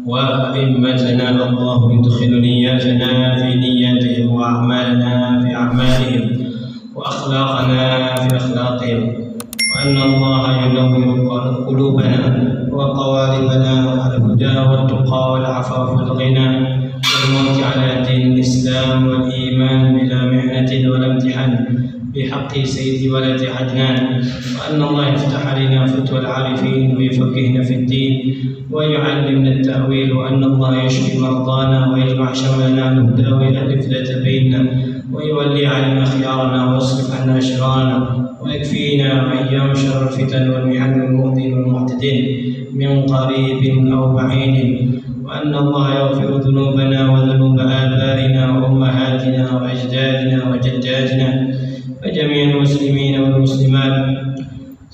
وأئمتنا الله يدخل نياتنا في نياتهم وأعمالنا في أعمالهم وأخلاقنا في أخلاقهم، وأن الله ينور قلوبنا وقوالبنا على الهدى والتقى والعفاف والغنى والموت على دين الإسلام والإيمان بلا محنة ولا امتحان بحق سيد ولد عدنان، وأن الله يفتح علينا فتوى العارفين ويفقهنا في الدين ويعلمنا التأويل، وأن الله يشفي مرضانا ويجمع شملنا على الهدى ويألف ذات بيننا ويولي علينا خيارنا ويصرف عنا أشرارنا ويكفينا وإياهم شر الفتن والمحن والمؤذين والمعتدين من قريب أو بعيد، وأن الله يغفر ذنوبنا وذنوب آبائنا وأمهاتنا وأجدادنا وجداتنا وجميع المسلمين والمسلمات.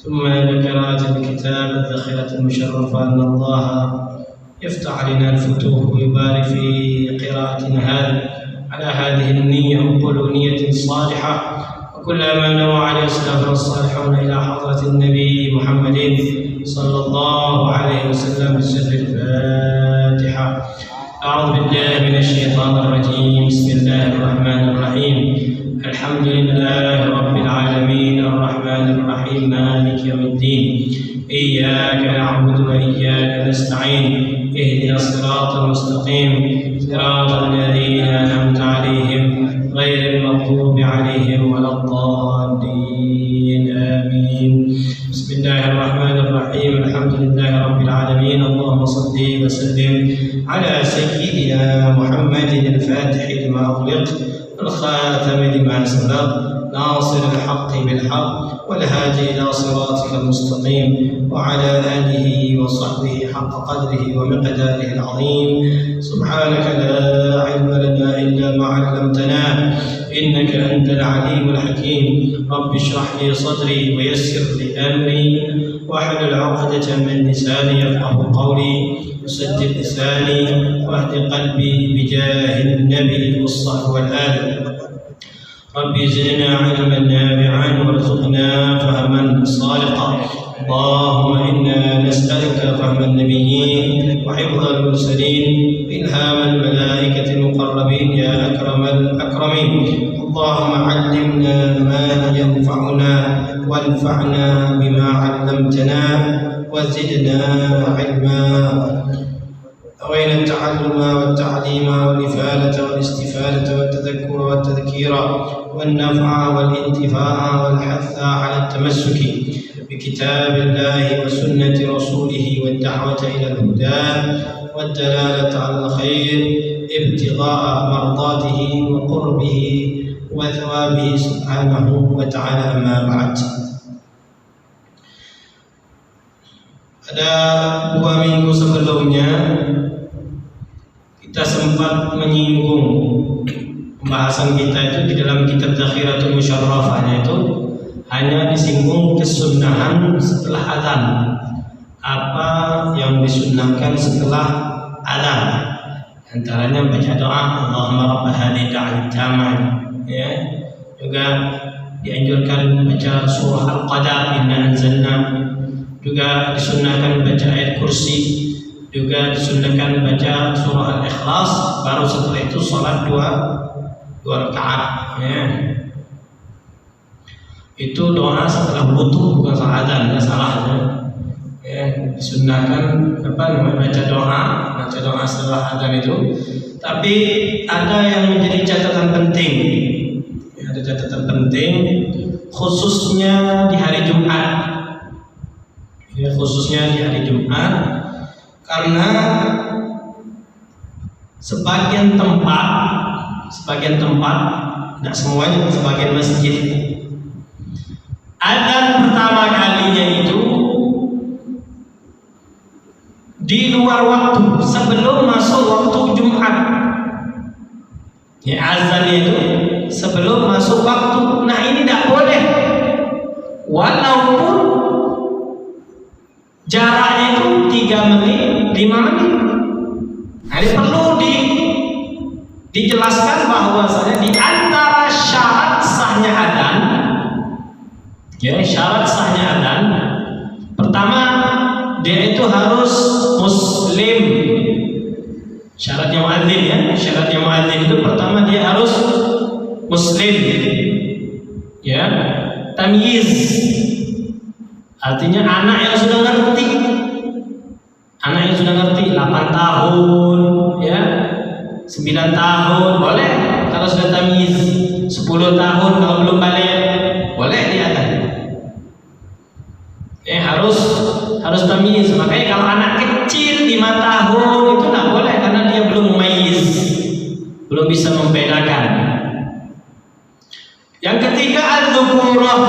ثم ذكرات الكتاب الذخيرة المشرفة أن الله يفتح علينا الفتوح ويبارك في قراءتنا على هذه النية وكل نية صالحة وكل ما نوى عليه السلف الصالحون إلى حضرة النبي محمد صلى الله عليه وسلم بسر الفاتحة. أعوذ بالله من الشيطان الرجيم. بسم الله الرحمن الرحيم. الحمد لله رب العالمين الرحمن الرحيم مالك يوم الدين، إياك نعبد وإياك نستعين، اهدنا الصراط المستقيم صراط الذين أنعمت عليهم غير المغضوب عليهم ولا الضالين آمين. بسم الله الرحمن الرحيم. الحمد لله رب العالمين. اللهم صل وسلم على سيدنا محمد الفاتح لما أغلق الخاتم لما سبق ناصر الحق بالحق والهادي إلى صراطك المستقيم وعلى آله وصحبه حق قدره ومقداره العظيم. سبحانك لا علم لنا إلا ما علمتنا إنك أنت العليم الحكيم. رب اشرح لي صدري ويسر لي أمري واحلل عقدة من لساني يفقهوا قولي وسدد لساني واهد قلبي بجاه النبي والصحب والآل. ربي زدنا علما نافعا وارزقنا فهما صادقا. اللهم إنا نسألك فهم النبيين وحفظ المرسلين وإلهام الملائكة المقربين يا أكرم الأكرمين. اللهم علمنا ما ينفعنا وانفعنا بما علمتنا وزدنا علما. أوين التعلم والتعليم والإفادة والاستفادة والتذكر والتذكير والنفع والانتفاع والحث على التمسك بكتاب الله وسنة رسوله والدعوة إلى الهدى والدلالة على الخير ابتغاء مرضاته وقربه وثوابه سبحانه وتعالى. أما بعد. Ada 2 minggu sebelumnya kita sempat menyinggung pembahasan kita itu di dalam kitab Zakhiratul Musharrafahnya itu hanya disinggung kesunahan setelah adzan. Apa yang disunnahkan setelah adzan? Antaranya baca doa Allahumma rabb hadhihi da'wat tammah, ya. Juga dianjurkan baca surah Al-Qadar, inna anzalna. Juga disunnahkan baca ayat kursi, juga disunnahkan baca surah Al-Ikhlas, baru setelah itu sholat 2 rakaat, ya. Itu doa setelah wudu, bukan salah adzan, ya, salah, ya. Disunnahkan baca doa setelah adzan itu. Tapi ada yang menjadi catatan penting, ya, ada catatan penting khususnya di hari Jumat. Ya, khususnya di hari Jumat, karena sebagian tempat, tidak semuanya, sebagian masjid, adzan pertama kalinya itu di luar waktu, sebelum masuk waktu Jumat. Ya, azan itu sebelum masuk waktu. Nah, ini tidak boleh, walaupun jaraknya itu 3 menit, 5 menit. Nah, ini perlu dijelaskan bahwasanya di antara syarat sahnya adzan, ya, syarat sahnya adzan pertama dia itu harus muslim, syaratnya muadzin itu pertama dia harus muslim, ya, tamyiz, artinya anak yang sudah ngerti, 8 tahun, ya, 9 tahun boleh kalau sudah tamyiz, 10 tahun kalau belum balik boleh diadzan. Harus tamyiz. Makanya kalau anak kecil 5 tahun itu nggak boleh karena dia belum mumayyiz, belum bisa membedakan. Yang ketiga adzukurah.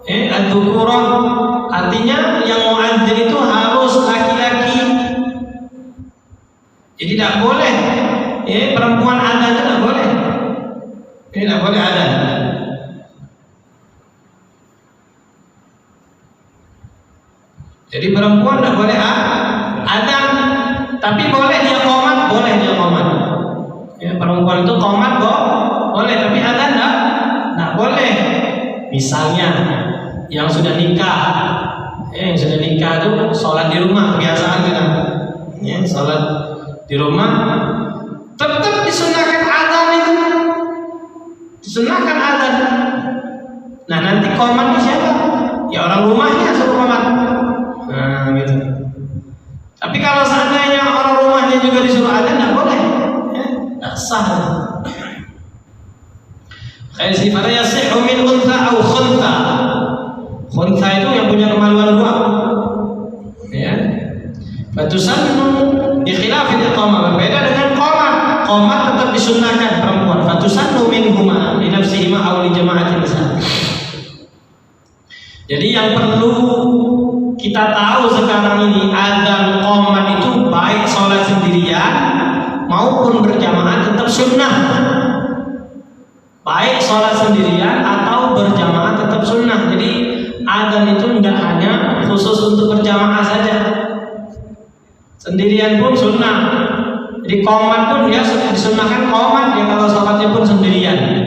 Adzukurah artinya yang muadzin itu harus laki-laki. Jadi tidak boleh perempuan adzan itu tidak boleh. Tidak boleh adzan. Jadi perempuan tidak boleh adzan, tapi boleh dia qomat, Ya, perempuan itu qomat boleh, tapi adzan tidak boleh. Misalnya yang sudah nikah, itu sholat di rumah kebiasaan kita, ya, sholat di rumah tetap disunahkan adzan itu, Nah nanti qomat siapa? Ya orang rumahnya suruh qomat. Nah, gitu. Tapi kalau seandainya orang rumahnya juga disuruh adzan, tidak boleh, ya, tidak sah. Kayak sifatnya yasihhu min untha au khuntha. Khuntha itu yang punya kemaluan 2, ya. Fatusannu bi khilafil iqamah, berbeda dengan qomat. Qomat tetap disunnahkan perempuan. Fatusannu minhuma li nafsihima aw li jama'atin nisa. Jadi yang perlu kita tahu sekarang ini, adzan qomat itu baik sholat sendirian maupun berjamaah tetap sunnah. Baik sholat sendirian atau berjamaah tetap sunnah. Jadi adzan itu tidak hanya khusus untuk berjamaah saja, sendirian pun sunnah. Jadi qomat pun dia disunnahkan qomat ya kalau sholatnya pun sendirian.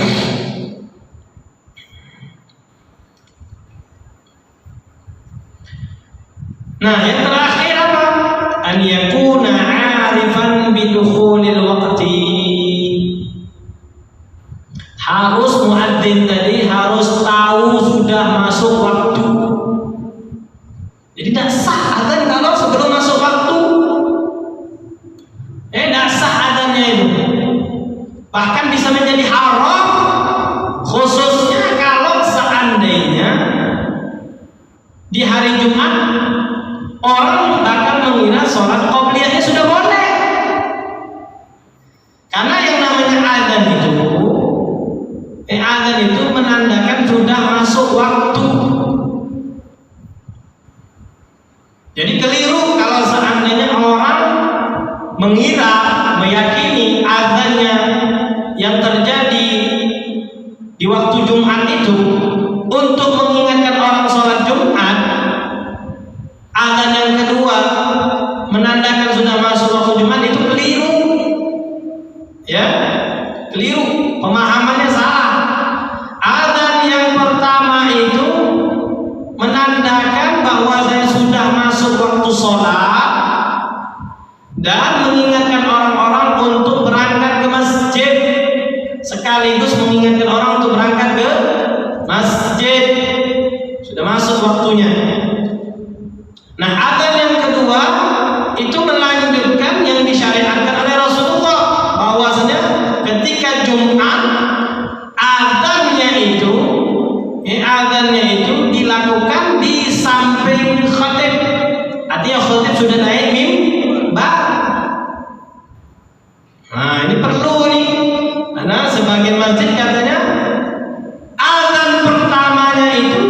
Nah, yang terakhir apa? An yakuna 'arifan bidukhulil waqti. Harus muadzin tadi harus tahu sudah masuk waktu. Jadi tidak sah adzan kalau sebelum masuk waktu. Tidak sah adzannya itu. Bahkan bisa menjadi haram, khususnya kalau seandainya di hari Jumat orang bakal mengira sholat qobliyahnya sudah boleh. Karena yang namanya adzan itu menandakan sudah masuk waktu. Jadi keliru kalau seandainya orang meyakini adzannya yang terjadi di waktu Jumat itu untuk mengingatkan orang sholat Jumat. Adzan yang kedua menandakan sudah masuk waktu Jumat, itu keliru, ya, keliru, pemahamannya salah. Adzan yang pertama itu menandakan bahwa saya sudah masuk waktu sholat dan mengingatkan orang-orang untuk berangkat ke masjid, sekaligus mengingatkan orang untuk berangkat ke masjid, sudah masuk waktunya. Nah, adzan yang kedua itu melanjutkan yang disyariatkan oleh Rasulullah, bahwasanya ketika Jumat adzannya itu dilakukan di samping khatib. Artinya khatib sudah naik mimbar. Nah, ini perlu nih, karena sebagian masjid katanya adzan pertamanya itu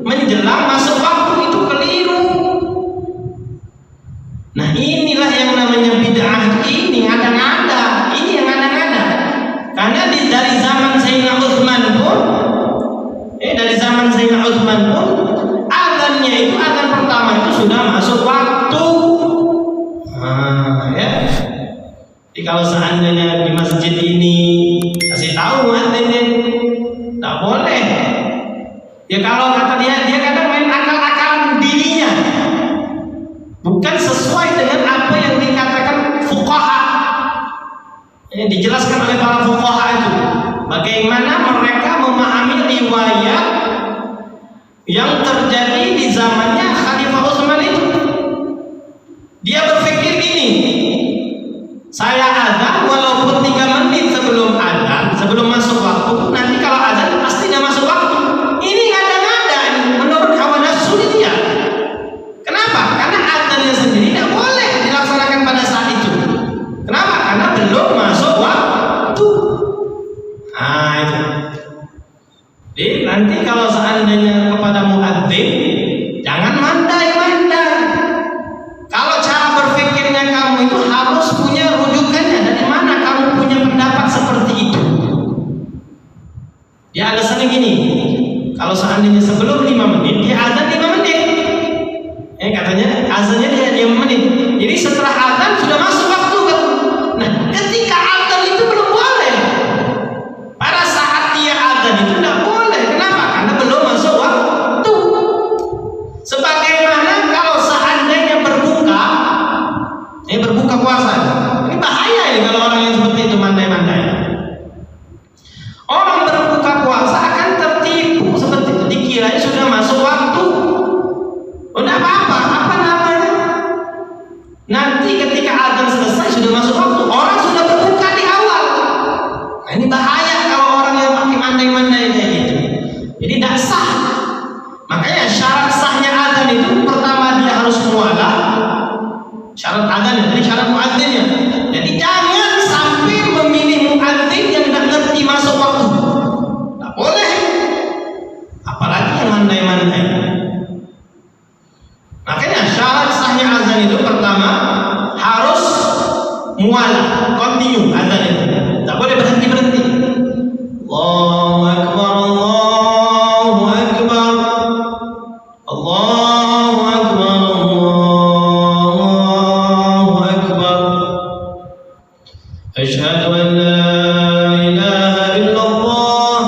menjelang masuk waktu, itu keliru. Nah, inilah yang namanya bid'ah, ini ngada-ngada, ini yang ngada-ngada. Karena dari zaman Sayyidina Utsman pun adzannya itu, adzan pertama itu sudah masuk waktu. Nah, ya. Jadi kalau seandainya di masjid ini kasih tahu muadzinnya, tak boleh. Ya kalau kata dia kadang main akal-akalan dirinya, bukan sesuai dengan apa yang dikatakan fuqaha. dijelaskan oleh para fuqaha itu bagaimana mereka memahami riwayat yang terjadi di zamannya Khalifah Utsman itu. Dia berpikir gini, saya azan walaupun 3 menit sebelum azan, sebelum masuk waktu, nanti kalau azan pasti tidak masuk waktu. Ini ngada-ngada menurut hawa nafsu dia. Kenapa? Karena azannya sendiri tidak boleh dilaksanakan pada saat itu. Kenapa? Karena belum masuk waktu. Nah itu. Jadi nanti kalau seandainya kepada muadzin, jangan mandai-mandai. Kalau cara berpikirnya kamu itu harus punya rujukannya. Dari mana kamu punya pendapat seperti itu? Ya alasannya gini, kalau seandainya sebelum 5 menit, dia azan 5 menit. Katanya azannya dia 5 menit. Jadi setelah azan sudah masuk waktu. Nah, ketika azan itu belum boleh. Pada saat dia azan itu tidak boleh. Kenapa? Karena belum masuk waktu. Sebagaimana kalau seandainya berbuka puasa. Ini bahaya ini kalau orang yang seperti itu mandai-mandai. Orang berbuka puasa akan tertipu seperti itu, dikira sudah masuk waktu. Udah apa-apa, apa namanya? Nanti ketika azan selesai sudah masuk waktu, orang sudah berbuka di awal. Nah, ini bahaya kalau orang yang pakai mandai-mandai kayak gitu. Jadi tidak sah. Makanya syarat sahnya azan itu pertama dia harus mualah. Syarat azan, jadi syarat muadzinnya. Jadi jangan sampai memilih muadzin yang tidak ngerti masuk waktu. Tak boleh. Apalagi yang mandai-mandai. Makanya syarat sahnya azan itu pertama harus mualah, continue azan itu. Tak boleh berhenti-berhenti. Allahu Akbar, Allahu Akbar, Allahu Akbar, Allahu Akbar. Asyhadu an la ilaha illallah.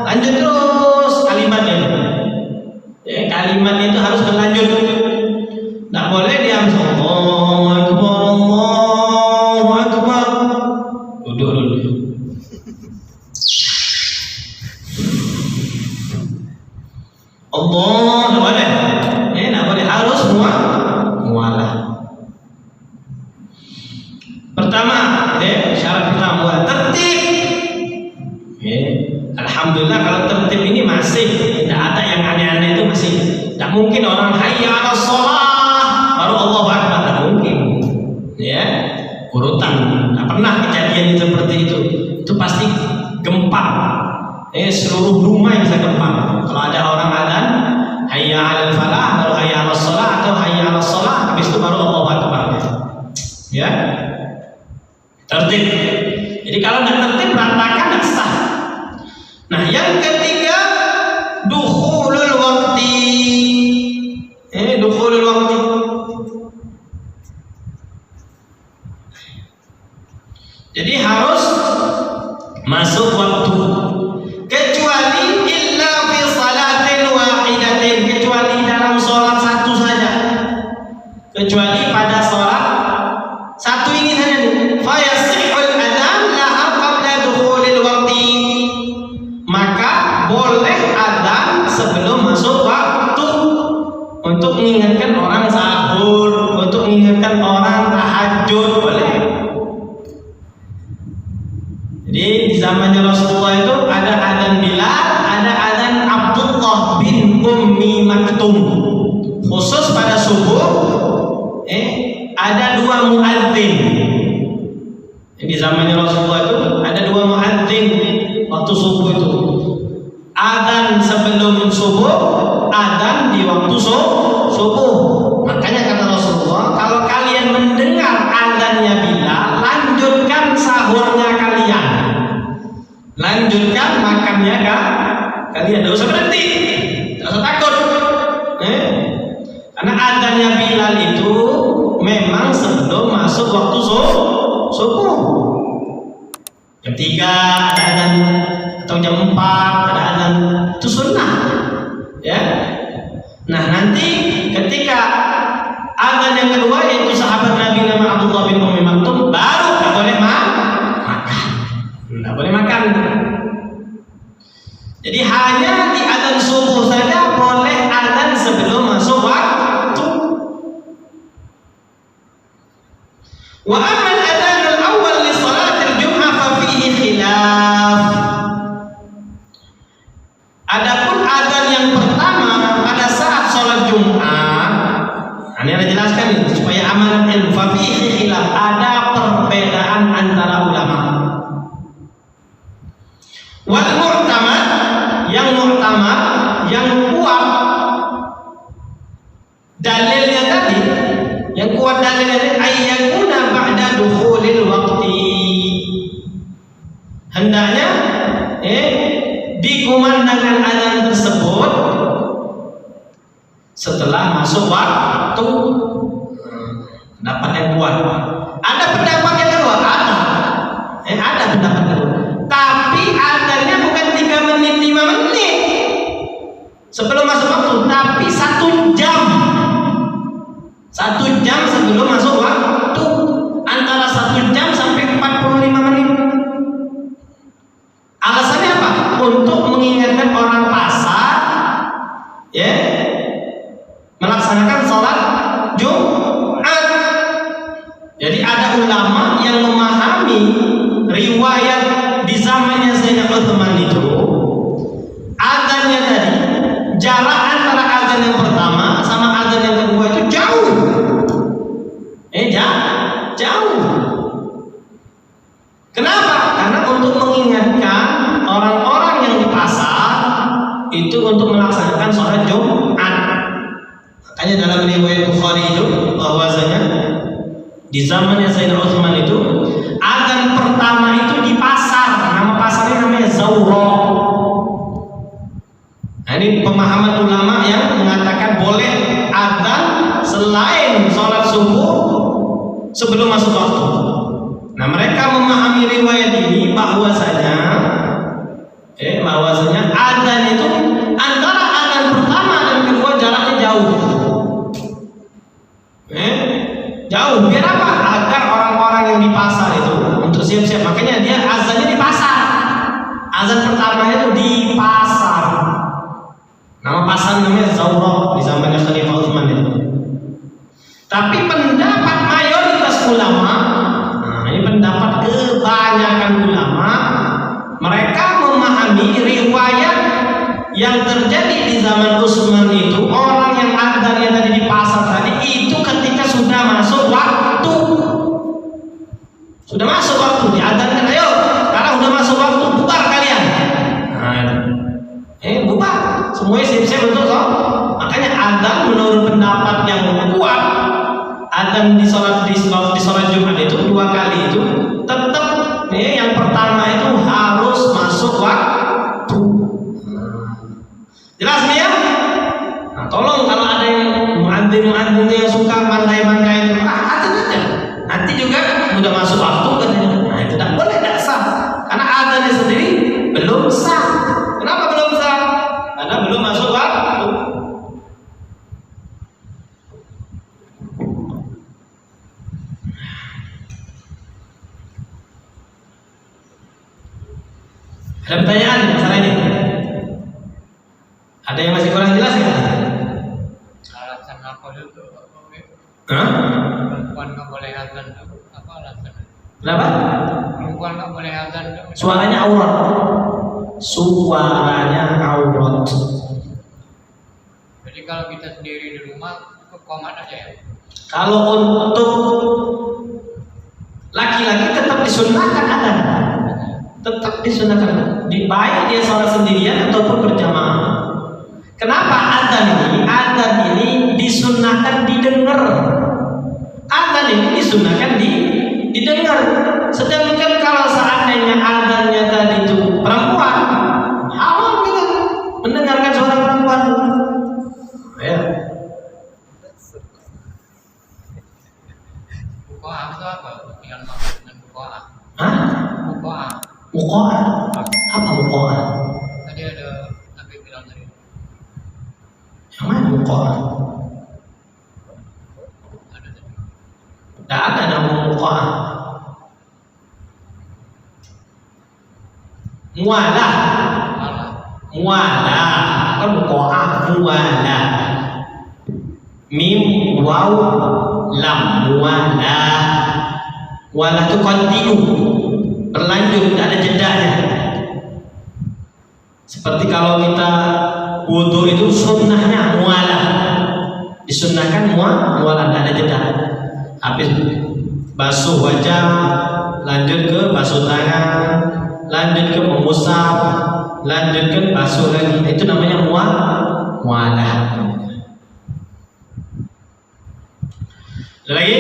Lanjut terus kalimatnya. Kalimatnya itu harus berlanjut. Tidak boleh diam. Allahu Akbar, Allahu Akbar. Duduk dulu. Allah, tidak boleh. Tidak boleh, harus mualah. Pertama, syarat pertama tertib. Alhamdulillah kalau tertib ini masih tidak ada yang aneh-aneh, itu masih tidak mungkin orang hayya 'alas shalah baru Allahu Akbar, tidak mungkin. Urutan, tidak pernah kejadian seperti itu. Itu pasti gempa. Seluruh rumah bisa gempa. Kalau ada orang adzan hayya 'alal falah baru hayya 'alas shalah, atau hayya 'alas shalah habis itu baru Allahu Akbar. Tertib. Jadi kalau tidak tertib berantakan, tidak sah. Nah, yang ketiga dukhulul waqti. Dukhulul waqti. Jadi harus masuk waktu. Kecuali illa fi salatin wahidatin, kecuali dalam sholat satu saja. Kecuali pada sholat satu ini saja nih. Fa yasihul adzan laha qabla dukhulil waqti. Maka boleh adzan sebelum masuk waktu, untuk mengingatkan orang sahur, untuk mengingatkan orang tahajud, boleh. Jadi di zamannya Rasulullah itu ada adzan Bilal, ada adzan Abdullah bin Ummi Maktum. Khusus pada subuh, ada 2 muadzin. Di zamannya Rasulullah itu ada 2 muadzin waktu subuh itu. Adzan sebelum subuh, adzan di waktu subuh. Makanya kata Rasulullah, kalau kalian mendengar adzannya Bilal, lanjutkan sahurnya kalian, lanjutkan makannya kalian, tidak usah berhenti, tidak usah takut. Karena adzannya Bilal itu memang sebelum masuk waktu subuh. Jam 3 ada adzan, atau jam 4 ada adzan, itu sunnah. Nah, nanti ketika adzan yang kedua, yaitu sahabat Nabi nama Abdullah bin Ummi Maktum, baru tidak boleh makan. Jadi hanya di adzan subuh saja boleh adzan sebelum masuk waktu. Wa amma al-adzan al-awwal li salatil jum'ah fa fihi khilaf. Adapun adzan yang pertama pada saat salat Jumat, ini ada jelaskan nih supaya aman ilmu. Fa fihi khilaf, ada perbedaan antara ulama. Wal mu'tamad, yang mu'tamad, yang kuat dalilnya tadi, yang kuat dalilnya tadi ayyakuna ba'da dukhulil waqti. Hendaknya dikumandangkan adzan tersebut setelah masuk waktu. Pendapat yang kuat. Ada pendapat yang kedua, ada pendapat kedua. Tapi adzannya bukan 3 menit, 5 menit sebelum masuk waktu, tapi 1 jam. 1 jam sebelum masuk waktu, antara 1 jam sampai 45 menit. Alasannya apa? Untuk mengingatkan orang pasar, ya, melaksanakan sholat Jumat. Jadi ada ulama yang memahami riwayat di zamannya Sayyidina Utsman itu, adzannya tadi, jarak antara adzan yang pertama sama adzan yang kedua itu jauh. Jauh. Kenapa? Karena untuk mengingatkan orang-orang yang di pasar itu untuk melaksanakan sholat Jumat. Makanya dalam riwayat Bukhari itu bahwasanya di zamannya Sayyidina Utsman itu adzan pertama itu di pasar, nama pasarnya namanya Zawra. Nah, ini pemahaman ulama yang mengatakan boleh adzan selain sholat subuh sebelum masuk waktu. Nah, mereka memahami riwayat ini bahwasanya adzan itu antara adzan pertama dan kedua jaraknya jauh. Jauh, biar apa? Agar orang-orang yang di pasar itu untuk siap-siap, makanya dia azannya di pasar. Azan pertamanya itu di pasar. Nama pasar namanya Zawra di zamannya Khalifah Utsman itu. Tapi pendapat mayoritas ulama, ini pendapat kebanyakan ulama, mereka memahami riwayat yang terjadi di zaman Utsman itu, orang yang adzannya tadi di pasar tadi itu ketika sudah masuk waktu. Sudah masuk waktu diadzankan, ayo sekarang sudah masuk waktu, bubar kalian. Bubar, semuanya siap-siap untuk sholat. Makanya adzan menurut pendapat yang kuat, adzan di sholat Jumat itu 2 kali itu tetap yang pertama itu harus masuk waktu. Jelas nih ya? Nah, tolong kalau ada yang muadzin yang suka mandai-mandai itu, adzan aja. Nanti juga udah masuk waktu katanya. Nah, itu tidak boleh, tidak sah. Karena adzannya sendiri belum sah. Kenapa belum sah? Karena belum masuk waktu. Ada pertanyaan masalah ini? Ada yang masih kurang jelas ya? Alasan apa dulu? Hah? Perempuan nggak boleh azan, apa alasan? Kenapa? Perempuan nggak boleh azan. Suaranya aurat. Suaranya aurat. Jadi kalau kita sendiri di rumah, komat aja ya? Kalau untuk laki-laki tetap disunahkan adzan. Tetap disunahkan. Baik dia sholat sendirian ataupun berjamaah. Kenapa adzan ini? Adzan ini disunahkan didengar. Adzan ini disunahkan didengar. Sedangkan kalau seandainya adzannya tadi itu perempuan, haram kita mendengarkan suara perempuan. Ya. Bukoah itu apa? Yang maksud dengan bukoah? Hah? Bukoah. Muqoah. Apa muqoah? Tadi ada Nabi bilang tadi. Yang mana muqoah? Ada tadi. Tidak ada nama muqoah. Mualah. muala kan qa'ah muala mim waw lam muala muala itu kontinu berlanjut tidak ada jedanya. Seperti kalau kita wudu itu sunnahnya muala, disunnahkan muala tidak ada jeda. Habis basuh wajah lanjut ke basuh tangan, lanjut ke mengusap, lanjut ke basuh lagi, itu namanya muala. Lagi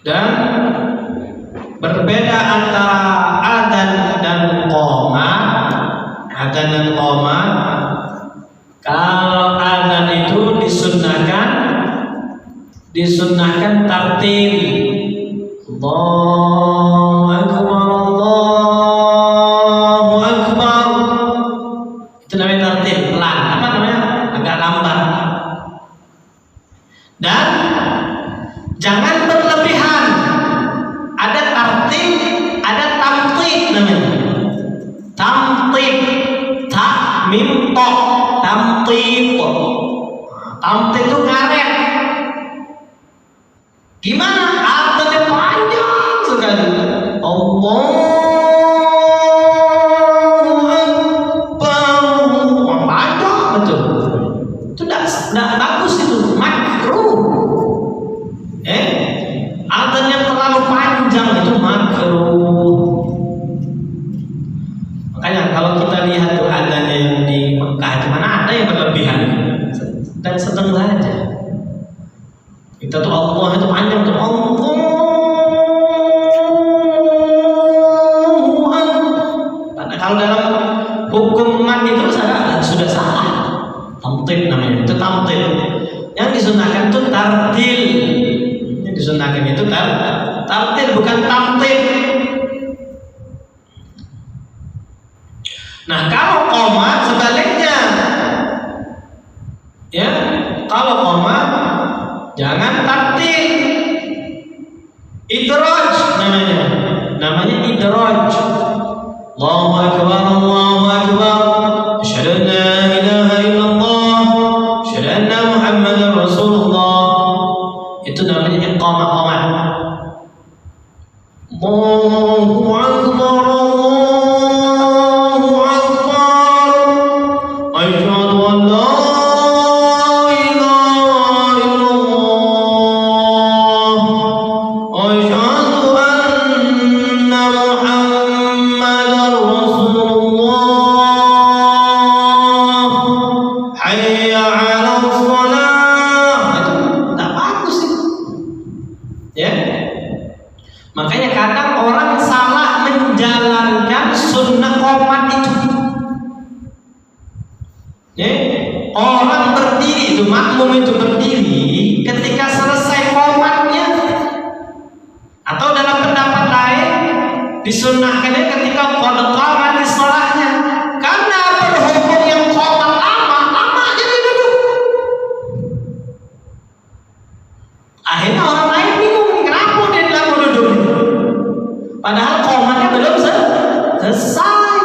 dan berbeda antara adzan dan qomat. Adzan dan qomat, kalau adzan itu disunnahkan tartil. Allahu akbar, Allahu akbar. Itu namanya tartil, pelan. Apa namanya? Agak lambat. Dan jangan berlebihan. Ada tartil, ada tamtid namanya. Tamtid, ta mim to, tamtid. Tamtid itu ngaret. Gimana? Artinya panjang sekali. Allahu Akbar. Panjang betul. Itu tidak bagus itu, makruh. Adzan yang terlalu panjang itu makruh. Makanya kalau kita lihat tuh adzan yang di Mekah, mana ada yang berlebihan dan sedang saja. Kita tuh Allah itu panjang tuh Allah. Kalau dalam hukum mat itu sudah salah. Tamtid namanya, itu tamtid. Yang disunahkan itu tartil. Yang disunahkan itu tartil, bukan tamtid. Nah, kalau qomat sebaliknya. Ya, kalau qomat jangan tartil. Idraj namanya idraj. Allahu akbar, Allahu akbar. Asyhadu an la ilaha illallah, asyhadu anna Muhammadar Rasulullah. Itu namanya iqamah qomat. Allahu akbar, Allahu akbar. Asyhadu an la Makanya kadang orang salah menjalankan sunnah qomat itu. Orang berdiri itu, makmum itu berdiri ketika selesai qomatnya, atau dalam pendapat lain disunnahkannya ketika qad qamatis sholahnya. Karena berhubung yang qomat lama jadi duduk. Akhirnya orang lain bingung, kenapa dia lama duduk? Padahal qomatnya belum selesai.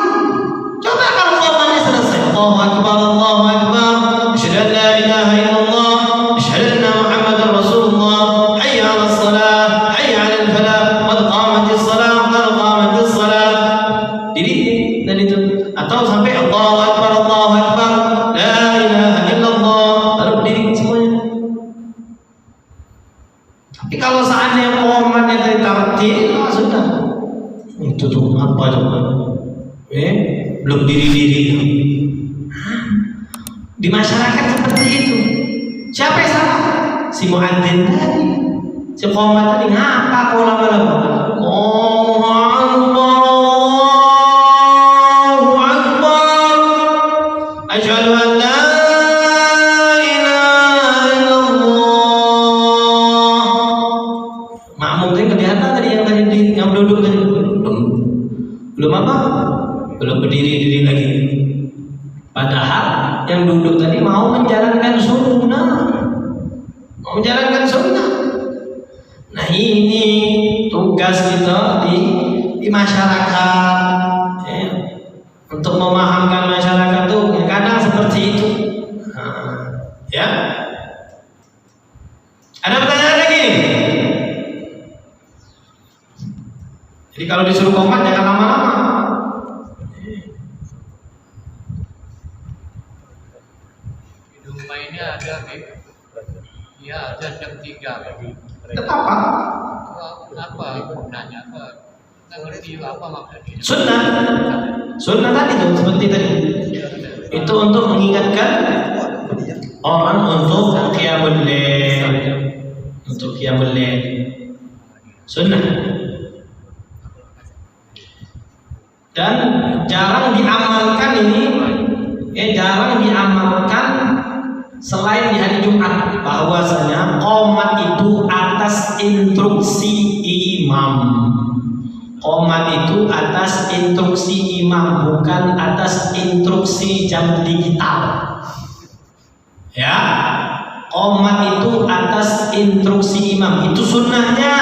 Coba kalau qomatnya selesai. Allahu akbar, Allahu akbar. Asyhadu an la ilaha illallah, asyhadu anna Muhammadar Rasulullah. Hayya 'alas shalah, hayya 'alal falah, qad qamatis shalah, qad qamatis shalah. Jadi dan itu atau sampai Allahu akbar, Allahu akbar, la ilaha illallah, baru berdiri semuanya. Tapi kalau seandainya qomatnya dari tartil, sudah. Itu tuh apa tuh? Belum diri-diri. Di masyarakat seperti itu. Siapa yang salah? Si muadzin tadi. Si qomat tadi ngapa kau lama-lama? Allahu akbar, Allahu akbar. Asyhadu an la ilaha illallah. udah berdiri-diri lagi. Padahal yang duduk tadi mau menjalankan sunnah, mau menjalankan sunnah. Nah ini tugas kita di masyarakat, ya. Untuk memahamkan masyarakat tuh kadang seperti itu. Ya. Ada pertanyaan lagi? Jadi kalau disuruh komat jangan lama-lama. Di rumah ini ada ya ada jam 3. Kenapa? Apa gunanya? Nggak ngerti apa maksudnya. Sunnah tadi tuh seperti tadi. Itu untuk mengingatkan orang untuk qiyamul lail. Untuk qiyamul lail. Sunnah. Dan jarang diamalkan ini, jarang diamalkan selain di hari Jumat, bahwasanya qomat itu atas instruksi imam. Qomat itu atas instruksi imam, bukan atas instruksi jam digital. Ya, qomat itu atas instruksi imam. Itu sunnahnya.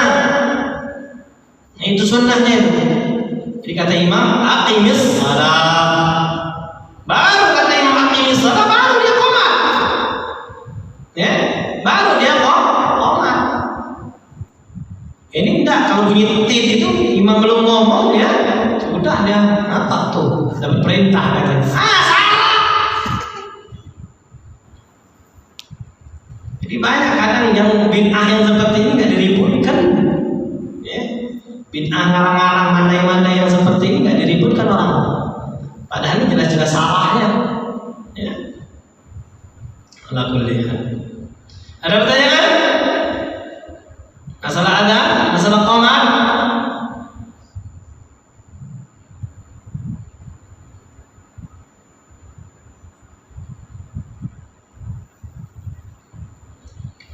Itu sunnahnya. Jadi kata imam, aqimis shalah. Baru kata imam aqimis shalah, baru dia qomat. Ya, baru dia qomat. Ini enggak, kalau bunyi tit itu imam belum ngomong ya, sudah dia apa tuh, dapat perintah katanya. Salah. Jadi banyak kadang yang bid'ah yang seperti ini nggak diributkan. Ya. Bid'ah ngarang-ngarang mandai-mandai yang seperti ini nggak diributkan orang. Padahal ini jelas-jelas salahnya. Ya. Ala kulli hal. Ada pertanyaan? Masalah ada? Masalah qomat?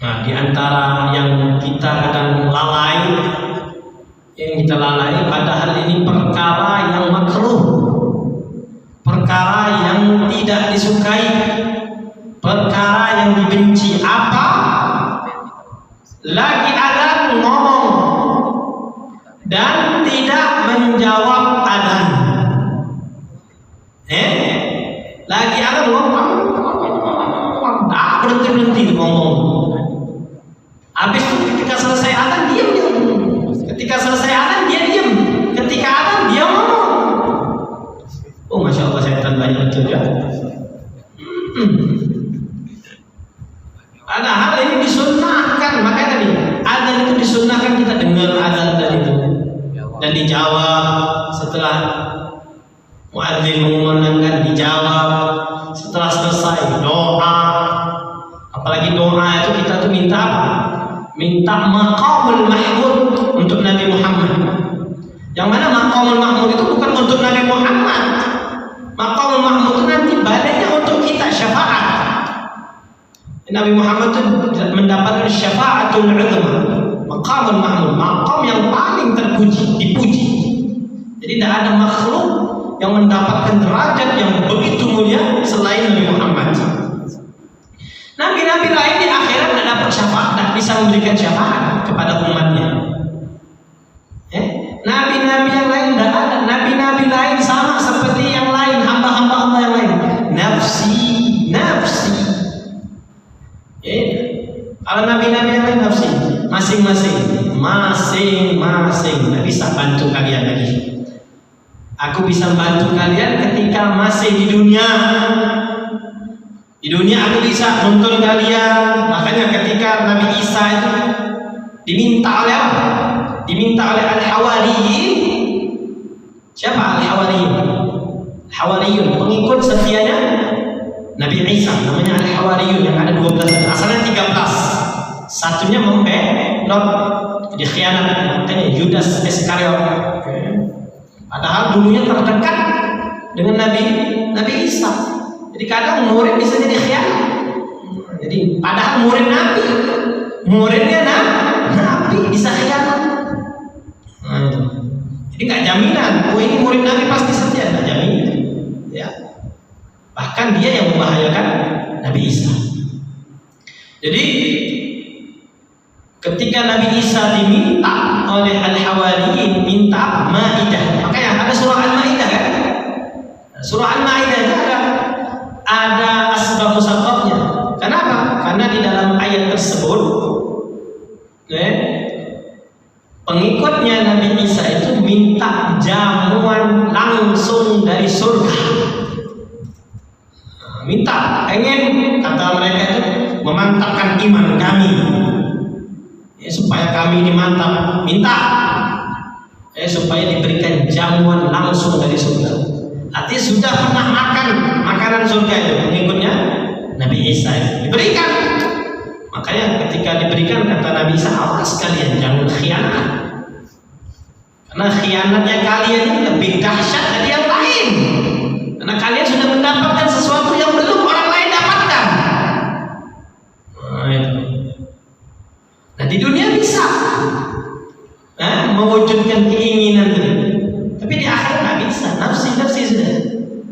Nah, di antara yang kita kadang lalai, padahal ini perkara yang makruh, perkara yang tidak disukai, perkara yang dibenci. Apa? Lagi ada ngomong dan tidak menjawab adzan. Lagi ada ngomong, berhenti ngomong. Habis itu ketika selesai adzan diam. Ketika selesai adzan dia diam. Ketika adzan dia ngomong. Oh, masya Allah, setan banyak betul ya. Padahal ini disunnahkan, makanya tadi adzan itu disunnahkan, kita dengar adzan tadi itu dan dijawab setelah muadzin mengumandangkan, dijawab setelah selesai doa. Apalagi doa itu kita tuh minta apa? Minta maqamul mahmud untuk Nabi Muhammad. Yang mana maqamul mahmud itu bukan untuk Nabi Muhammad. Maqamul mahmud itu nanti badannya untuk kita, syafaat. Nabi Muhammad itu mendapatkan syafaatul uzma, maqamul mahmud, maqam yang paling terpuji, dipuji. Jadi tidak ada makhluk yang mendapatkan derajat yang begitu mulia selain Nabi Muhammad. Nabi-nabi lain di akhirat tidak dapat syafaat, tidak bisa memberikan syafaat kepada umatnya. Nabi-nabi yang lain tidak ada. Nabi-nabi lain sama seperti yang lain, hamba-hamba Allah yang lain. Nafsi. Kalau nabi-nabi yang lain nafsi, masing-masing. Tidak bisa bantu kalian lagi. Aku bisa bantu kalian ketika masih di dunia. Di dunia aku bisa nuntun kalian. Makanya ketika Nabi Isa itu diminta oleh apa? Diminta oleh Al-Hawariyin. Siapa Al-Hawariyin? Al-Hawariyin pengikut setianya Nabi Isa, namanya Al-Hawariyun, yang ada 12, asalnya 13. Satunya membelot, jadi khianat, makanya Judas Iskariot. Padahal dulunya terdekat dengan Nabi Isa. Jadi kadang murid bisa jadi khianat. Jadi padahal murid Nabi, muridnya Nabi bisa khianat. Jadi nggak jaminan, oh ini murid Nabi pasti setia, nggak jaminan. Bahkan dia yang membahayakan Nabi Isa. Jadi ketika Nabi Isa diminta oleh Al-Hawariyin minta Maidah, makanya ada surah Al-Maidah kan? Surah Al-Maidah itu ada asbab musababnya. Kenapa? Karena di dalam ayat tersebut pengikutnya Nabi Isa itu minta jamuan langsung dari surga. Minta, ingin, kata mereka itu memantapkan iman kami, supaya kami ini mantap. Minta supaya diberikan jamuan langsung dari surga. Artinya sudah pernah makan makanan surga itu pengikutnya Nabi Isa itu diberikan. Makanya ketika diberikan kata Nabi Isa, awas kalian jangan khianat, karena khianatnya kalian ini lebih dahsyat dari yang lain, karena kalian sudah mendapatkan sesuatu yang belum orang lain dapatkan. Nah di dunia bisa mewujudkan keinginan itu, tapi di akhirat nggak bisa, nafsi sudah.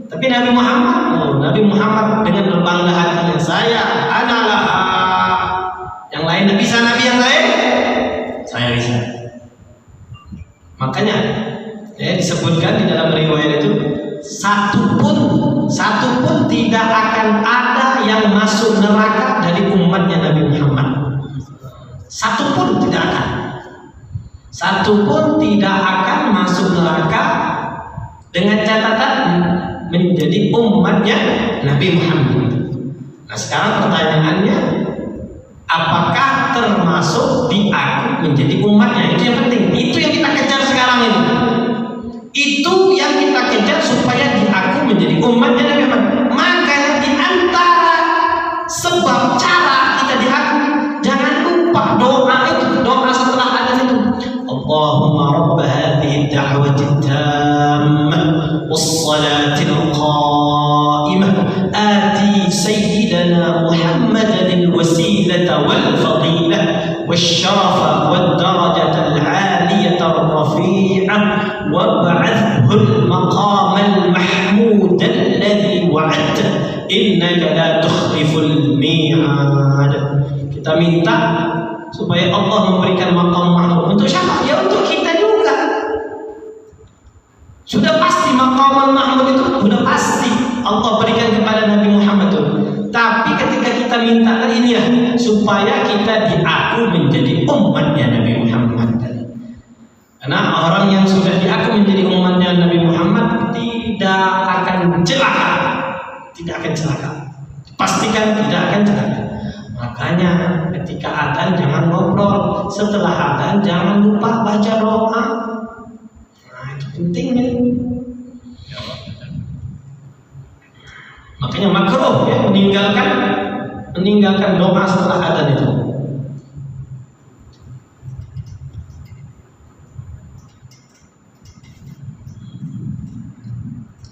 Tapi Nabi Muhammad dengan berbangga hatinya, saya adalah yang lain tidak bisa, Nabi yang lain saya bisa. Makanya disebutkan di dalam riwayat itu, satu pun tidak akan ada yang masuk neraka dari umatnya Nabi Muhammad. Satu pun tidak akan masuk neraka dengan catatan menjadi umatnya Nabi Muhammad. Nah sekarang pertanyaannya, apakah termasuk di aku menjadi umatnya? Itu yang penting. Itu yang kita kejar sekarang ini. Itu yang kita kejar supaya di aku menjadi umatnya Nabi Muhammad. Makanya di antara sebab cara kita di aku, jangan lupa doa itu, doa setelah adzan itu. Allahumma rabb hadhihi ad-da'wati at-tammah was-salatil qa'imah ati sayyidina Muhammadan al-wasilata wal-fadilah wasyarafa wad-darajata al-'aliyata ar-rafi'ah wab'athhu al-maqama al-mahmud alladhi wa'adta innaka la tukhliful mi'ad. Kita minta supaya Allah memberikan maqam mahmud. Untuk siapa? Ya untuk kita juga. Sudah pasti maqam mahmud itu sudah pasti Allah berikan kepada Nabi Muhammad itu. Tapi ketika kita minta ini ya, supaya kita diaku menjadi umatnya Nabi Muhammad. Karena orang yang sudah diaku menjadi umatnya Nabi Muhammad tidak akan celaka. Pastikan tidak akan celaka. Makanya ketika adzan jangan ngobrol, setelah adzan jangan lupa baca doa. Nah itu penting nih. Makanya makruh ya meninggalkan doa setelah adzan itu.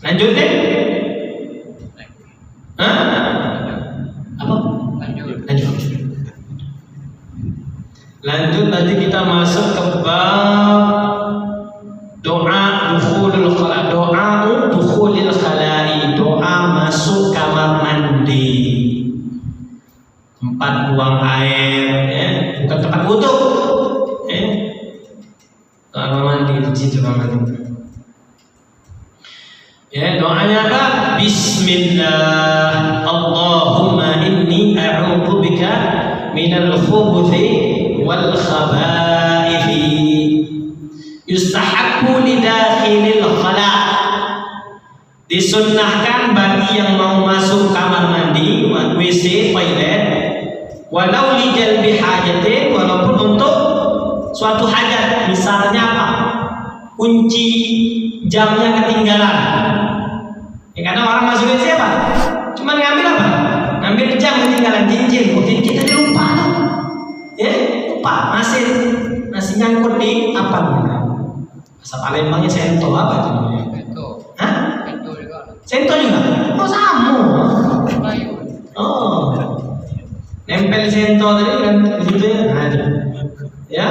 Lanjut deh. Lanjut nanti kita masuk ke bab doa dukhulul khalai, doa masuk kamar mandi, tempat buang air, bukan tempat wudu, kamar mandi di situ kamar mandi. Doanya apa? Bismillah, Allahumma inni a'udzubika minal khubuthi wal khabaithi. Yustahabbu lidakhilil khala, disunnahkan bagi yang mau masuk kamar mandi, WC, toilet, walau lijalbi hajatin, walaupun untuk suatu hajat. Misalnya apa? Kunci jamnya ketinggalan. Kadang orang masuk WC apa? Cuma ngambil apa? Ngambil jam ketinggalan, cincin tadi lupa. Lupa, masih nyangkut di apa namanya? Bahasa Palembangnya sento apa itu namanya? Sento juga? Oh sama. Oh, nempel sento tadi kan di situ ya. Ya.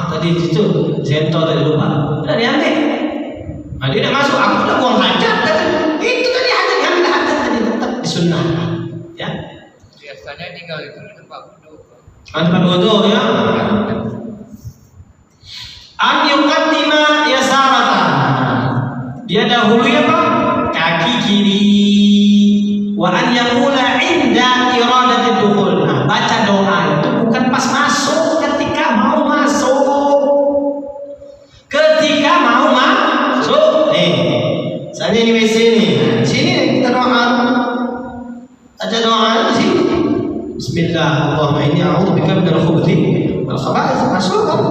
Tadi itu sento tadi lupa. Udah diambil. Dia udah masuk, aku udah buang hajat kan. makanya tinggal itu di tempat wudhu. Tempat wudhu ya. An yuqaddima yasaratan. Dia dahului apa? Kaki kiri. Wa an yaqula inda iradati dukhul. Nah, baca doa itu bukan pas masuk, ketika mau masuk. Ketika mau masuk. Misalnya ini WC nih. Sini kita doa. Baca doa di sini. Bismillah, Allahumma inni a'udzubika minal khubuthi wal khaba'ith. Masuk kan?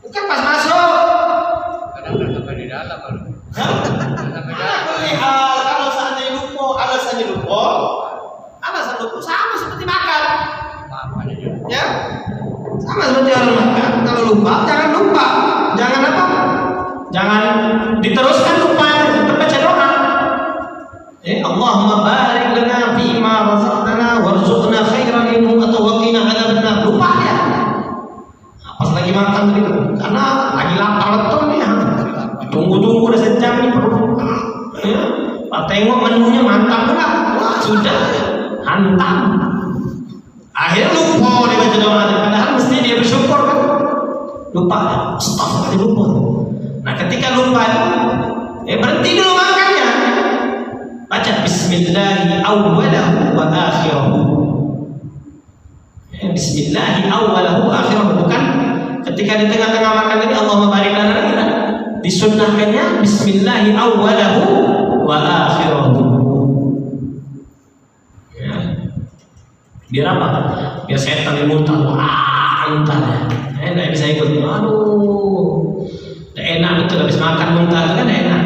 Bukan pas masuk. Kadang sampai di dalam kalau. Sampai dalam. Kalau seandainya lupa, alasan lupa sama seperti makan. Makan aja. Ya, sama seperti orang makan. Kalau lupa, jangan lupa. Jangan apa? Jangan diteruskan lupa. Tetap baca doa. Allahumma barik lana fima razaqtana warzuqna khairan minhu atau waqina adzabannar. Lupa ya. Pas lagi makan gitu. Karena lagi lapar betul nih. Tunggu udah sejam nih perut. Ya. Pak tengok menunya mantap pula. Wah, sudah hantam. Akhirnya lupa dia baca doa. Padahal mesti dia bersyukur kan. Lupa. Astagfirullah, lupa. Nah, ketika lupa berhenti dulu makannya. Baca bismillahi awwalahu wa akhirahu. Bismillahi awwalahu wa akhirahu. Bukan ketika di tengah-tengah makan tadi Allahumma barik lana lagi. Disunnahkannya bismillahi awwalahu wa akhirahu. Ya. Biar apa? Biar setan yang muntah. Muntah. Enggak bisa ikut. Aduh. Tidak enak betul habis makan muntah kan enak.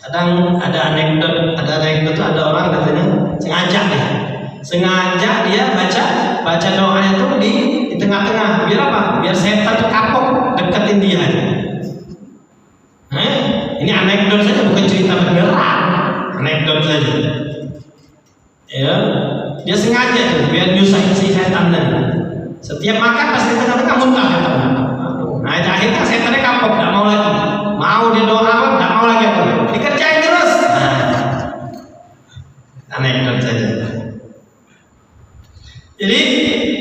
Kadang ada anekdot tuh ada orang katanya sengaja dia baca doanya tuh di tengah-tengah. Biar apa? Biar setan tuh kapok deketin dia. Ini anekdot saja, bukan cerita beneran. Anekdot saja. Ya, dia sengaja tuh biar nyusahin si setan tadi. Setiap makan pasti tengah-tengah muntah setan. Nah, akhirnya setannya kapok, tidak mau lagi. Mau dia doa, tidak mau lagi. Dikerjain terus. Anekdot saja. Jadi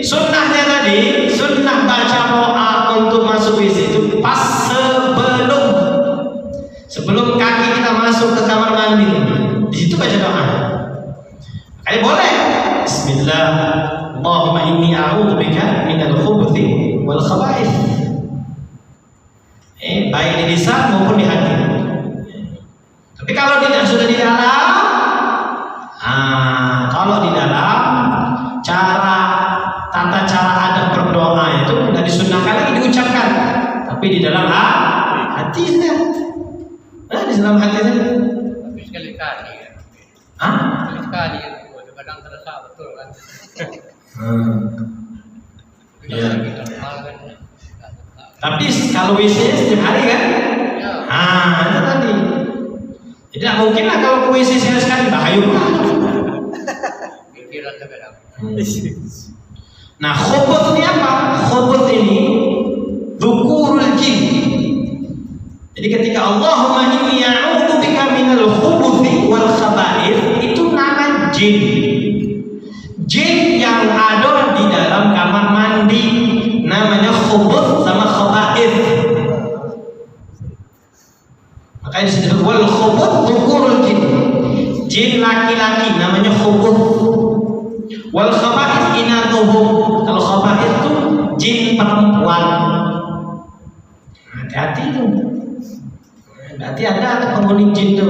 sunnahnya tadi, sunnah baca doa untuk masuk WC itu pas sebelum kaki kita masuk ke kamar mandi. Di situ baca doa. Kali boleh. Bismillah, Allahumma inni a'udzubika minal khubuthi wal khaba'ith. Baik di lisan maupun di hati. Tapi kalau tidak sudah di dalam, kalau di dalam tata cara adab berdoa itu tidak disunnahkan lagi diucapkan, tapi di dalam hati saja. Di dalam hati saja. Tapi sekali-kali ya. Sekali-kali ya. Kadang terasa betul kan. Ya. Tapi kalau WC setiap hari kan? Ya. Itu tadi. Tidak mungkin lah kalau ke WC sekali bahaya banget. Pikiran beda. Nah, khubuth ini apa? Khubuth ini dzukurul jin. Jadi ketika Allahumma inni a'udzubika minal khubuthi wal khaba'ith, itu nama jin. Jin yang ada di dalam kamar mandi namanya khubuth sama khaba'ith. Makanya disebut wal khubuth dzukurul jin. Jin laki-laki namanya khubuth. Wal khaba'ith inathuhum. Kalau khaba'ith itu jin perempuan. Hati-hati itu. Berarti ada penghuni jin itu.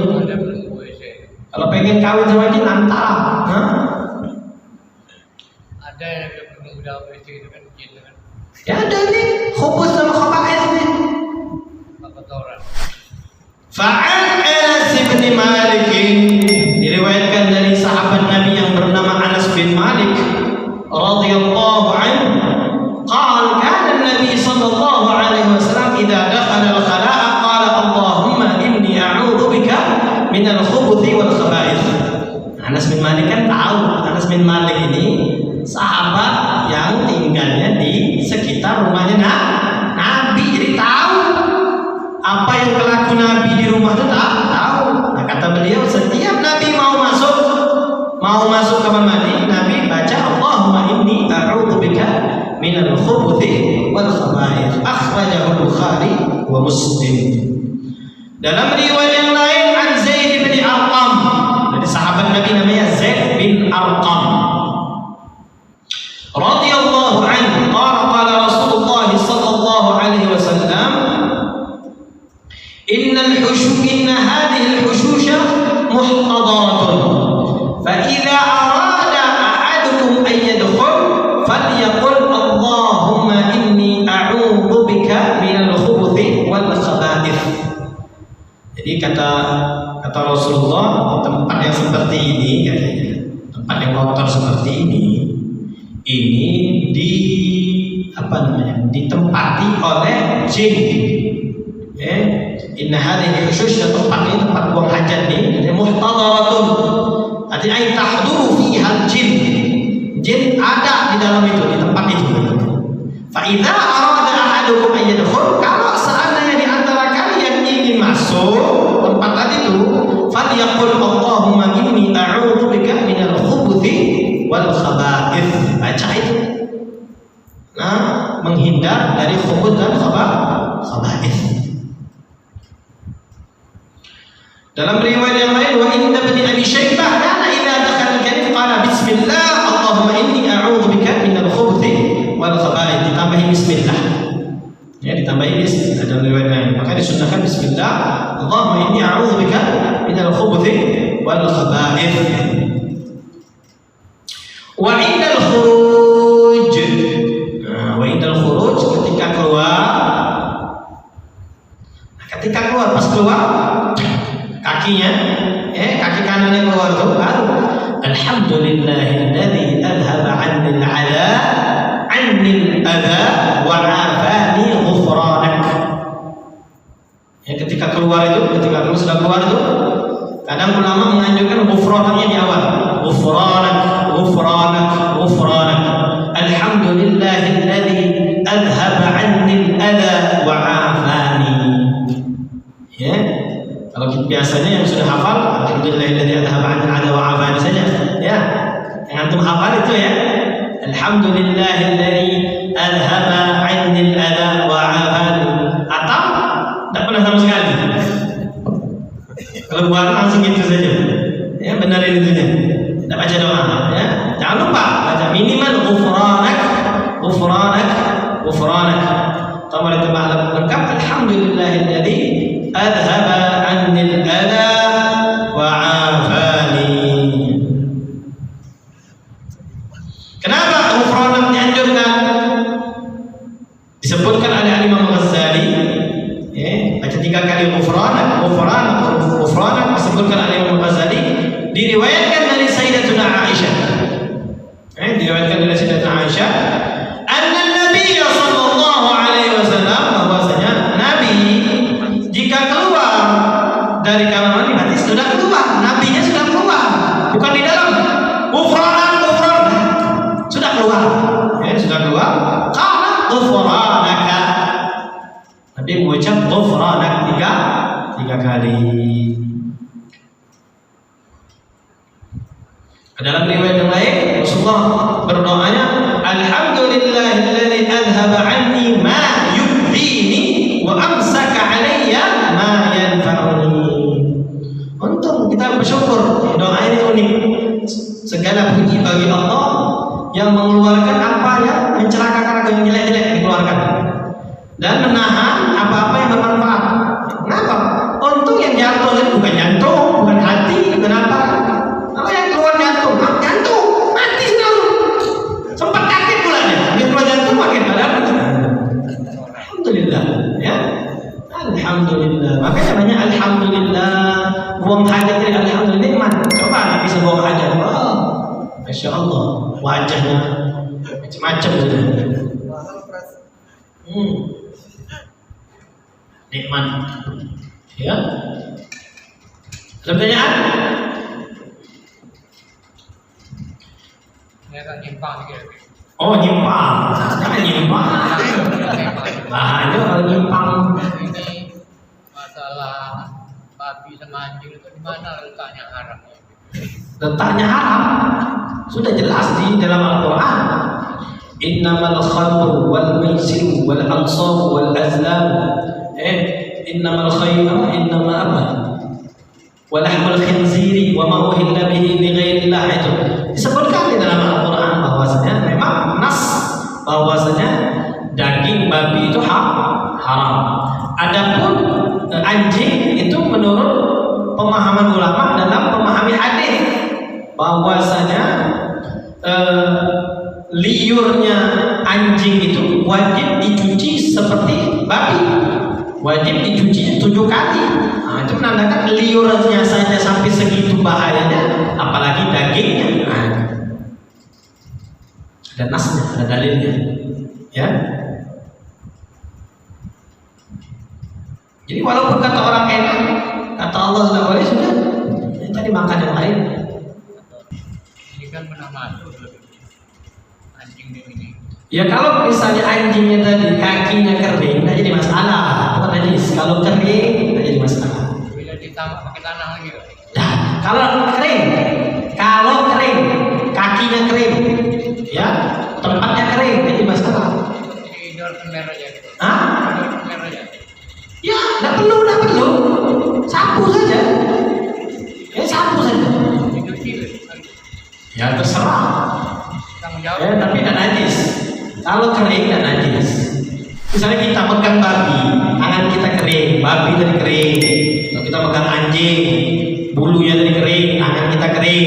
Kalau pengen kawin sama jin antara. Ada yang udah WC itu kan jin kan. Ya ada nih khubuth sama khaba'ith nih. Kotoran. Fa'an Anas bin Malik, diriwayatkan dari sahabat Nabi yang bernama Anas bin Malik radhiyallahu anhu, qala kana Nabi sallallahu alaihi wasallam idza dakhala al-khala'a qala Allahumma inni a'udzubika minal khubuthi wal khaba'ith. Anas bin Malik kan tahu, Anas bin Malik ini sahabat yang tinggalnya di sekitar rumahnya Nabi, jadi tahu apa yang berlaku Nabi di rumah itu tahu. Nah, kata beliau, setiap Nabi mau masuk Muslim. Dalam riwayat yang lain an Zaid bin Arqam, dari sahabat Nabi namanya Zaid bin Arqam radhiyallahu anhu, qala Rasulullah sallallahu alaihi wasallam, inna hadhihi al-hushusha muhtadaratun, fa idza arada ahadukum an yadkhul falyaqul Allahumma inni a'udzu bika minal khubuthi wal khaba'ith. Jadi kata Rasulullah, tempat yang seperti ini, katanya, tempat yang kotor seperti ini ditempati oleh jin. Inna hadhihi hushusha, tempat ini, tempat buang hajat ini, muhtadaratun, artinya ay tahduru fiha jin. Jin ada di dalam itu, di tempat itu. Fa idza arada ahadukum an yadkhul, kalau seandainya di antara kalian ingin masuk tempat tadi itu, falyaqul Allahumma inni a'udzu bika minal khubuthi wal khaba'ith. Baca itu. Nah, menghindar dari khubuth dan khaba'ith. Dalam riwayat yang lain, wa inna bani Abi Syaibah kana idza dakhala al-kanif qala bismillah Allahumma inni a'udzu bika minal khubuthi wal khaba'ith. Ditambahi bismillah. Ya, ditambahi bismillah dalam riwayat lain. Maka disunnahkan bismillah Allahumma inni a'udzu bika minal khubuthi wal khaba'ith. Wa indal khuruj. Wa indal khuruj, ketika keluar. Ketika keluar, pas keluar kakinya, kaki kanannya keluar tuh, alhamdulillahilladzi adhaba 'anil 'adha wa 'afani ghufranak. Ya, ketika keluar itu, ketika kamu sudah keluar itu, kadang ulama menganjurkan ghufranaknya di awal. Ghufranak. Alhamdulillahilladzi adhaba 'anil 'adha wa 'afani. Ya. Kalau biasanya yang sudah hafal, alhamdulillahilladzi adhaba 'anil 'adha wa 'afani saja. Ya. Yang antum hafal itu ya. Alhamdulillahilladzi adhaba 'anil 'adha wa 'afani. Atau tidak pernah sama sekali. Kalau buat langsung gitu saja. Ya, benarin itunya. Tidak baca doa, ya. Jangan lupa baca minimal ghufranak. Tambah ditambah lengkap alhamdulillahilladzi adhaba 'anil 'adha wa 'afani. Kenapa ghufranak dianjurkan? Disebutkan oleh Imam Ghazali, baca 3 kali ghufranak disebutkan oleh Imam Ghazali, diriwayatkan dari Sayyidatuna Aisyah. Diriwayatkan dari Sayyidatuna Aisyah, anna Nabi sallallahu alaihi wasallam, bahwasanya Nabi jika keluar dari kamar mandi, berarti sudah keluar, nabinya sudah keluar, bukan di dalam. Ghufranak sudah keluar. Sudah keluar. Qala ghufranaka. Nabi mengucap ghufranak 3 kali. Dalam riwayat yang lain, Rasulullah berdoanya, alhamdulillahilladzi adhaba 'anni ma yu'dhini wa amsaka 'alayya ma yanfa'uni. Untuk kita bersyukur, doa ini unik. Segala puji bagi Allah yang mengeluarkan apa yang mencelakakan atau yang jelek-jelek, dikeluarkan, dan menahan apa-apa yang bermanfaat. Kenapa? Untuk yang jatuh itu bukan jantung, bukan hati, bukan apa. Kalau yang keluar jantung mati selalu. Sempat kaget pula dia keluar jantung makin padahal. Alhamdulillah, ya. Alhamdulillah. Makanya banyak alhamdulillah. Buang hajat dari alhamdulillah nikmat. Coba nggak bisa buang hajat. Oh, Masya Allah, wajahnya macam-macam gitu. Nikmat. Ya. Ada pertanyaan? Nyimpang gitu. Oh, nyimpang. Jangan nyimpang. Bahaya kalau nyimpang. Ini masalah babi sama anjing itu di mana letaknya haram? Letaknya haram sudah jelas di dalam Al-Quran. Innamal khamru wal maisir wal ansab wal azlam innamal khayra innama apa walahmul khinziri wa ma uhilla bihi li ghairillah, itu disebutkan di dalam Al-Qur'an bahwasanya memang nas bahwasanya daging babi itu haram. Adapun anjing itu menurut pemahaman ulama dalam memahami hadis bahwasanya liurnya anjing itu wajib dicuci seperti babi, wajib dicuci 7 kali. Nah, itu menandakan liurnya saja sampai segitu bahayanya, apalagi dagingnya. Nah, ada nasnya, ada dalilnya, ya. Jadi walaupun kata orang enak, kata Allah tidak boleh, sudah tadi makan yang lain. Ini kan pernah masuk anjing ini. Ya kalau misalnya anjingnya tadi kakinya kering, tidak jadi masalah, bukan najis. Kalau kering, tidak jadi masalah. Bila ditambah pakai tanah lagi. Nah, kalau kering, kakinya kering, ya tempatnya kering, tidak jadi masalah. Jadi idol kemer aja. Hah? Idol kemer aja. Ya, tidak perlu, sapu saja. Ya sapu saja. Dicuci. Ya terserah. Tanggung jawab. Ya, tapi tidak najis. Kalau kering tidak najis. Misalnya kita pegang babi, tangan kita kering, babi tadi kering. Kalau kita pegang anjing, bulunya tadi kering, tangan kita kering,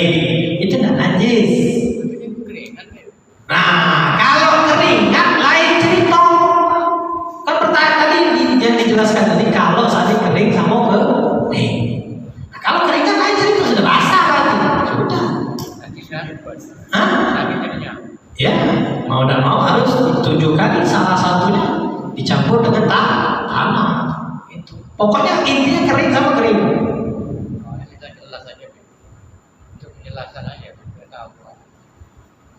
itu tidak najis. Ini keringan ya. Nah, kalau kering kan lain cerita. Kan pertanyaan tadi yang dijelaskan tadi kalau saatnya kering sama kering. Nah, kalau kering kan lain cerita, sudah basah berarti. Sudah. Najis kan? Hah? Najis jadinya. Ya, mau tidak mau harus 7 kali, salah satunya dicampur dengan tanah. Itu. Pokoknya intinya kering sama kering. Oh, kita jelas aja. Untuk penjelasan aja. Kita tahu.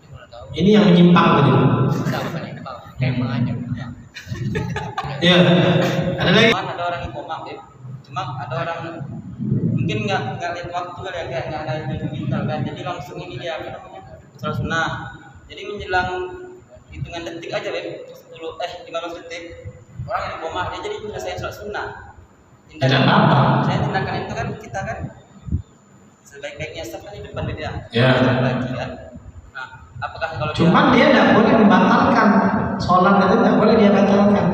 Kita mana tahu. Ini yang menyimpang tadi. Tahu kan yang tahu. Tema aja. Ya, ada lagi. Cuman ada orang yang koma, cuma ada orang mungkin nggak lihat waktu kali ya, kayak nggak ada yang digital kan, jadi langsung ini dia apa namanya sholat sunnah. Jadi menjelang hitungan detik aja 15 detik orang yang koma dia jadi menyelesaikan sholat sunnah. Tidak apa-apa. Saya tindakan itu kan kita kan sebaik-baiknya staff kan di depan dia. Ya. Lagi kan. Nah, apakah kalau Cuman dia tidak boleh membatalkan sholat, itu tidak boleh dia batalkan.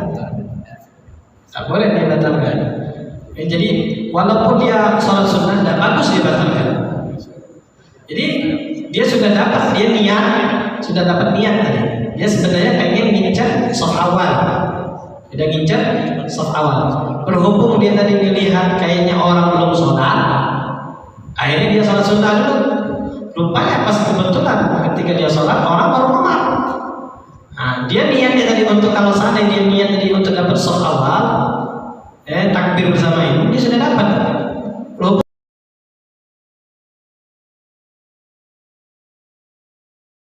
Tak boleh dia batalkan. Jadi walaupun dia sholat sunnah tidak bagus dia batalkan. Jadi dia sudah dapat, dia niat, sudah dapat niat tadi. Dia sebenarnya pengen ngincar soft awal. Dia ngincar soft awal. Berhubung dia tadi melihat kayaknya orang belum sholat, akhirnya dia sholat sunnah dulu. Rupanya pas kebetulan ketika dia sholat orang baru keluar. Nah, dia niatnya tadi untuk kalau seandainya dia niat tadi untuk dapat soft awal, takbir bersama ini dia sudah dapat.